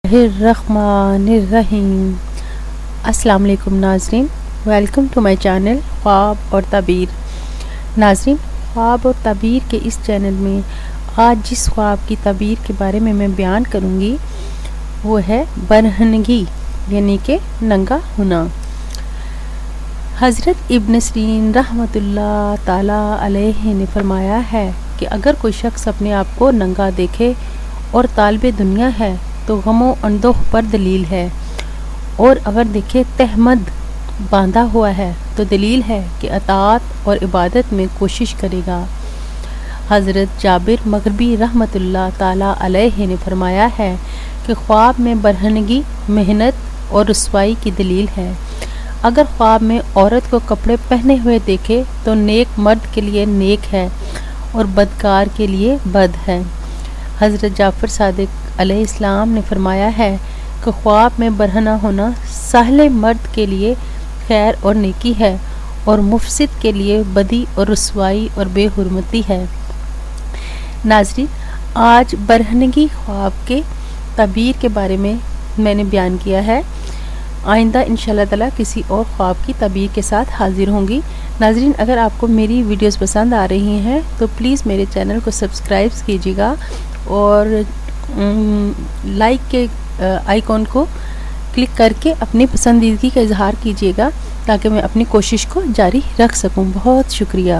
الرحمن السلام علیکم ناظرین، ویلکم ٹو مائی چینل خواب اور تعبیر۔ ناظرین، خواب اور تعبیر کے اس چینل میں آج جس خواب کی تعبیر کے بارے میں بیان کروں گی وہ ہے برہنگی، یعنی کہ ننگا ہونا۔ حضرت ابن سیرین رحمۃ اللہ تعالیٰ علیہ نے فرمایا ہے کہ اگر کوئی شخص اپنے آپ کو ننگا دیکھے اور طالب دنیا ہے تو غم و اندوہ پر دلیل ہے، اور اگر دیکھے تہمد باندھا ہوا ہے تو دلیل ہے کہ اطاعت اور عبادت میں کوشش کرے گا۔ حضرت جابر مغربی رحمۃ اللہ تعالیٰ علیہ نے فرمایا ہے کہ خواب میں برہنگی محنت اور رسوائی کی دلیل ہے۔ اگر خواب میں عورت کو کپڑے پہنے ہوئے دیکھے تو نیک مرد کے لیے نیک ہے اور بدکار کے لیے بد ہے۔ حضرت جعفر صادق علیہ السلام نے فرمایا ہے کہ خواب میں برہنہ ہونا صالح مرد کے لیے خیر اور نیکی ہے اور مفسد کے لیے بدی اور رسوائی اور بے حرمتی ہے۔ ناظرین، آج برہنگی خواب کے تعبیر کے بارے میں نے بیان کیا ہے۔ آئندہ انشاءاللہ تعالیٰ کسی اور خواب کی تعبیر کے ساتھ حاضر ہوں گی۔ ناظرین، اگر آپ کو میری ویڈیوز پسند آ رہی ہیں تو پلیز میرے چینل کو سبسکرائب کیجیے گا اور لائک کے آئیکن کو کلک کر کے اپنی پسندیدگی کا اظہار کیجیے گا تاکہ میں اپنی کوشش کو جاری رکھ سکوں۔ بہت شکریہ۔